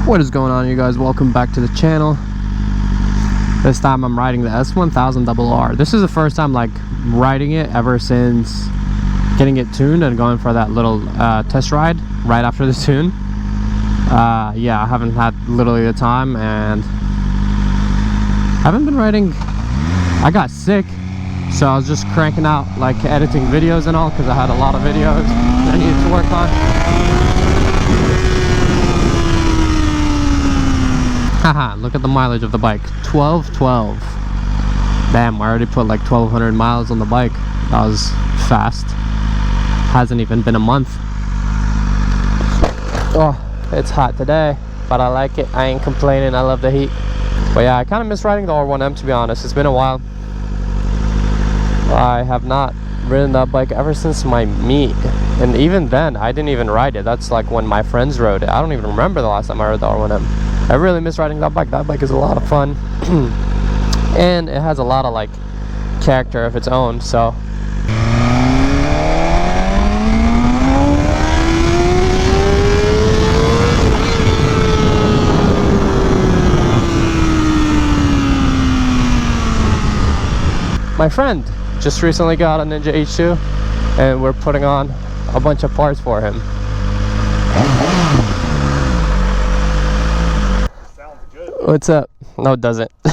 What is going on, you guys? Welcome back to the channel. This time I'm riding the S1000RR. This is the first time like riding it ever since getting it tuned and going for that little test ride right after the tune. Yeah, I haven't had literally the time and haven't been riding. I got sick, so I was just cranking out like editing videos and all because I had a lot of videos that I needed to work on. Haha, look at the mileage of the bike. 1212. Damn, I already put like 1200 miles on the bike. That was fast. Hasn't even been a month. Oh, it's hot today, but I like it. I ain't complaining. I love the heat. But yeah, I kind of miss riding the R1M, to be honest. It's been a while. I have not ridden that bike ever since my meet. And even then, I didn't even ride it. That's like when my friends rode it. I don't even remember the last time I rode the R1M. I really miss riding that bike. That bike is a lot of fun. And it has a lot of like character of its own, so my friend just recently got a Ninja H2 and we're putting on a bunch of parts for him. What's up? No, it doesn't. It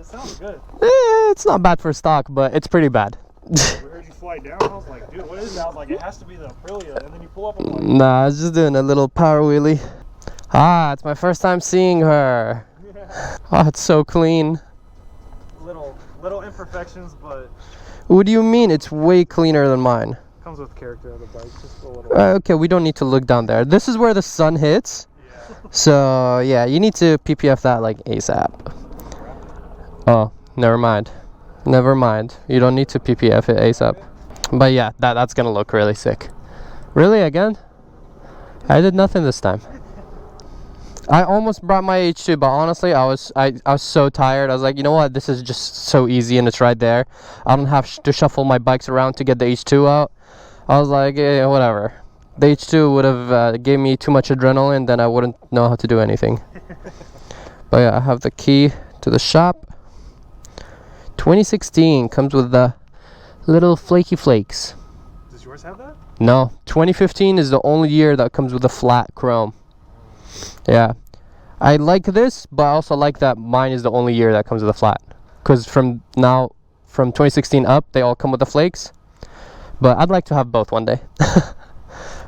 sounds good. It's not bad for stock, but it's pretty bad. We heard you slide down. I was like, dude, what is that? I was like, it has to be the Aprilia. And then you pull up and I'm like, nah, I was just doing a little power wheelie. Ah, it's my first time seeing her. yeah. Oh, it's so clean. Little imperfections, but What do you mean? It's way cleaner than mine. comes with character of the bike. Just a little. Okay, we don't need to look down there. This is where the sun hits. So yeah, you need to PPF that like ASAP. Oh, never mind. Never mind. You don't need to PPF it ASAP. But yeah, that's gonna look really sick. Really, again? I did nothing this time. I almost brought my H2, but honestly, I was so tired. I was like, you know what? This is just so easy and it's right there. I don't have to shuffle my bikes around to get the H2 out. I was like, yeah, whatever. The H2 would have gave me too much adrenaline, then I wouldn't know how to do anything. But yeah, I have the key to the shop. 2016 comes with the little flaky flakes. Does yours have that? No, 2015 is the only year that comes with a flat chrome. Yeah, I like this, but I also like that mine is the only year that comes with a flat. Because from 2016 up, they all come with the flakes. But I'd like to have both one day.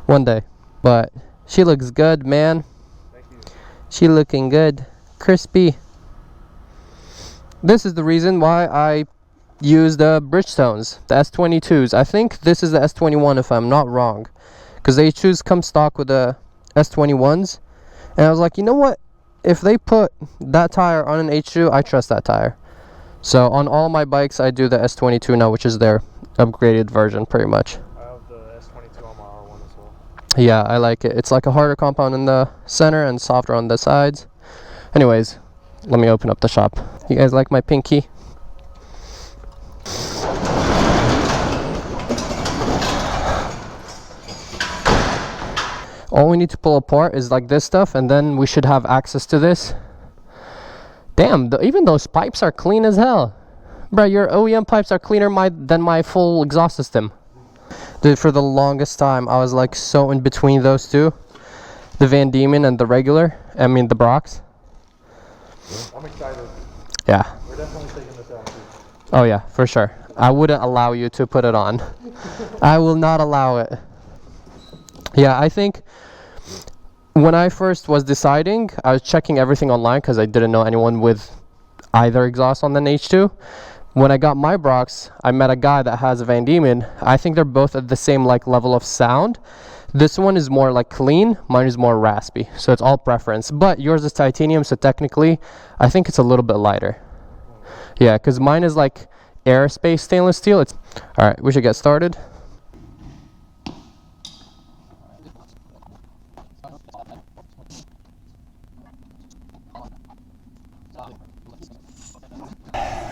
One day. But she looks good, man. Thank you. She looking good. Crispy. This is the reason why I use the Bridgestones, the S22s. I think this is the S21 if I'm not wrong. Because the H2s come stock with the S21s. And I was like, you know what? If they put that tire on an H2, I trust that tire. So on all my bikes, I do the S22 now, which is their upgraded version pretty much. Yeah, I like it. It's like a harder compound in the center and softer on the sides. Anyways, let me open up the shop. You guys like my pinky? All we need to pull apart is like this stuff, and then we should have access to this. Damn, even those pipes are clean as hell. Bruh, your OEM pipes are cleaner than my full exhaust system. Dude, for the longest time, I was like so in between those two. The Vandemon and the regular. I mean, the Brox. I'm excited. Yeah. We're definitely taking this out. Oh yeah, for sure. I wouldn't allow you to put it on. I will not allow it. Yeah, I think when I first was deciding, I was checking everything online because I didn't know anyone with either exhaust on the H2. When I got my Brox, I met a guy that has a Vandemon. I think they're both at the same like level of sound. This one is more like clean, mine is more raspy, so it's all preference. But yours is titanium, so technically I think it's a little bit lighter. Yeah, because mine is like aerospace stainless steel. It's all right. We should get started.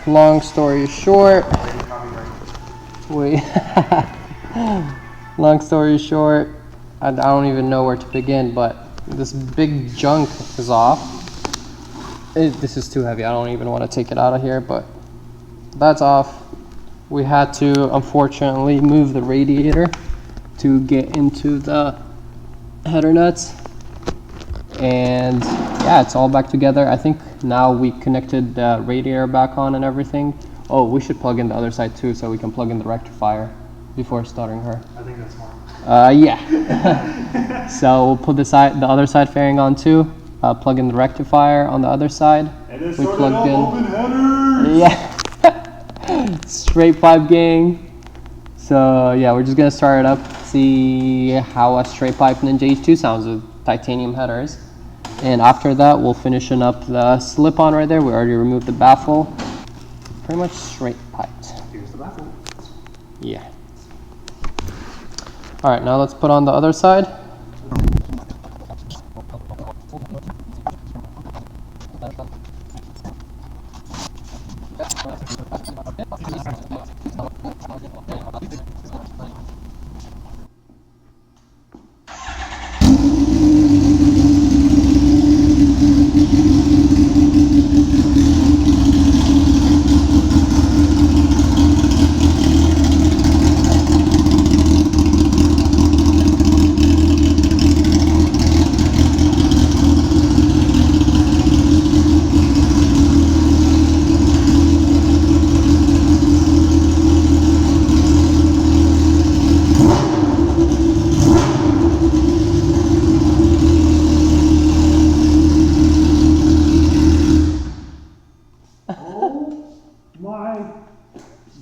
Long story short, long story short, I don't even know where to begin, but this big junk is off. This is too heavy. I don't even want to take it out of here, but that's off. We had to, unfortunately, move the radiator to get into the header nuts. And yeah, it's all back together. I think now we connected the radiator back on and everything. Oh, we should plug in the other side too, so we can plug in the rectifier before starting her. I think that's smart. Yeah. So we'll put the other side fairing on too. Plug in the rectifier on the other side. And then We plugged in. open headers. Yeah. Straight pipe gang. So yeah, we're just gonna start it up, see how a straight pipe Ninja H2 sounds with titanium headers. And after that, we'll finishing up the slip-on right there. We already removed the baffle. Pretty much straight piped. Here's the baffle. Yeah. All right, now let's put on the other side. My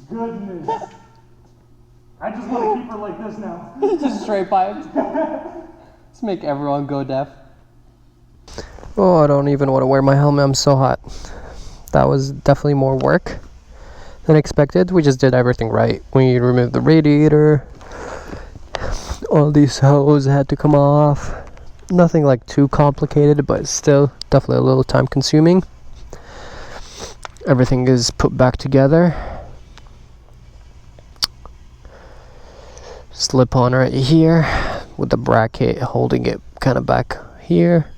goodness. I just want to keep her like this now. Just straight piped. Let's make everyone go deaf. Oh, I don't even want to wear my helmet. I'm so hot. That was definitely more work than expected. We just did everything right. We removed the radiator. All these hoses had to come off. Nothing like too complicated, but still definitely a little time consuming. Everything is put back together. Slip on right here with the bracket holding it kind of back here.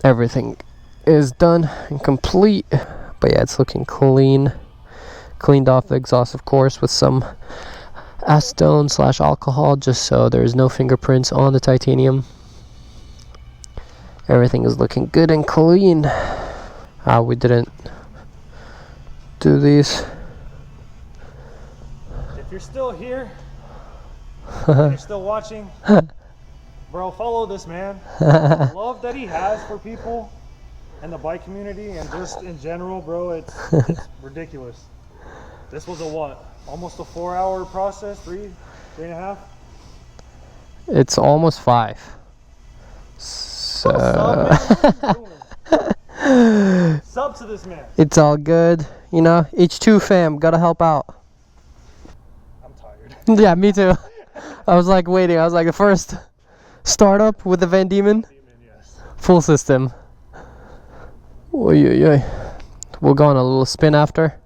Everything is done and complete, but yeah, it's looking clean. Cleaned off the exhaust, of course, with some acetone / alcohol, just so there's no fingerprints on the titanium. Everything is looking good and clean. We didn't do these. If you're still here, if you're still watching, bro, follow this man. The love that he has for people and the bike community and just in general, bro, it's ridiculous. This was a what? Almost a 4-hour process? 3.5? It's almost 5. So What's up, man? Sub to this man. it's all good, you know. H2 fam, gotta help out. I'm tired. Yeah, me too. I was like waiting. I was like the first startup with the Vandemon. Yes. Full system. Oy, oy, oy. We'll go on a little spin after.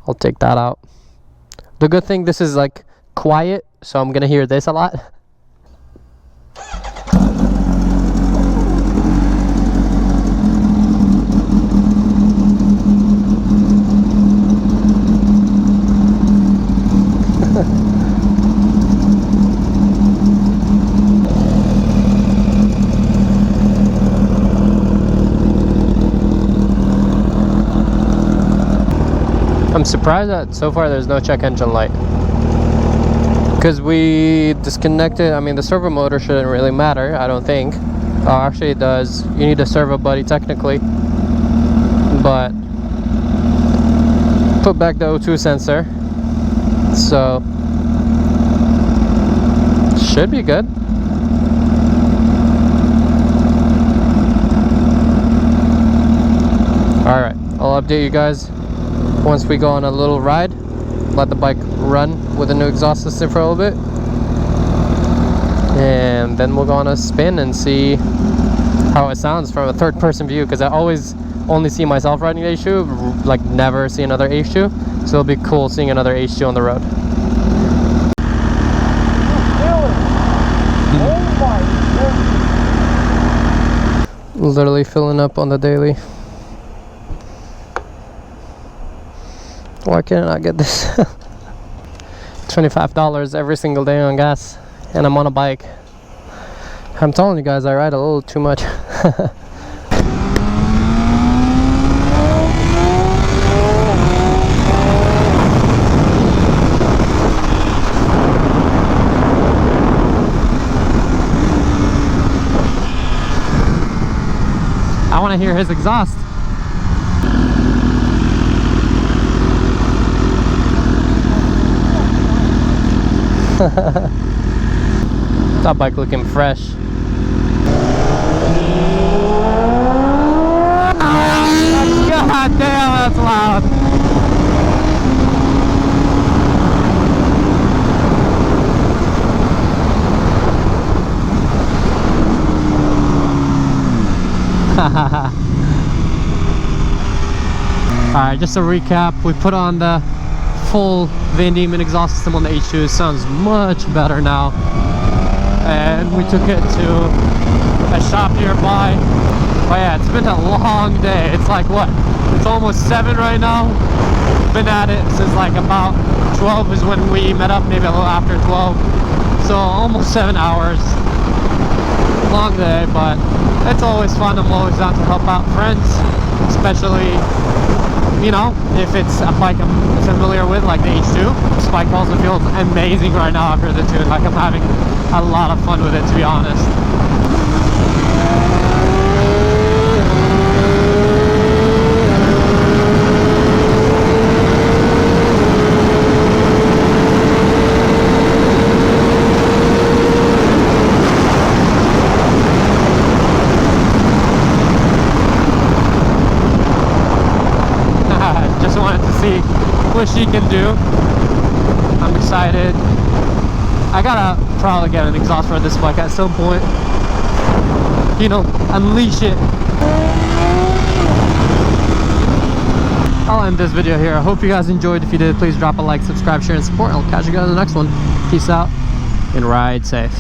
I'll take that out. The good thing, this is like quiet, so I'm gonna hear this a lot. I'm surprised that so far there's no check engine light, because we disconnected. I mean, the servo motor shouldn't really matter, I don't think. Oh, actually it does. You need a servo buddy technically, but put back the O2 sensor, so Should be good. Alright, I'll update you guys once we go on a little ride. Let the bike run with a new exhaust system for a little bit. And then we'll go on a spin and see how it sounds from a third person view, because I always only see myself riding the H2, like never see another H2. So it'll be cool seeing another H2 on the road. Literally filling up on the daily. Why can't I get this? $25 every single day on gas, and I'm on a bike. I'm telling you guys, I ride a little too much. I want to hear his exhaust. That bike looking fresh. God damn, that's loud. Alright, just a recap. We put on the full Vandemon exhaust system on the H2. It sounds much better now. And we took it to a shop nearby. But yeah, it's been a long day. It's like what? It's almost 7 right now. Been at it since like about 12 is when we met up, maybe a little after 12. So almost 7 hours. Long day, but it's always fun. I'm always down to help out friends, especially, you know, if it's a bike I'm familiar with, like the H2. This bike also feels amazing right now after the tune. Like I'm having a lot of fun with it, to be honest. Just wanted to see what she can do. I'm excited. I gotta probably get an exhaust for this bike at some point. You know, unleash it. I'll end this video here. I hope you guys enjoyed. If you did, please drop a like, subscribe, share, and support. I'll catch you guys in the next one. Peace out and ride safe.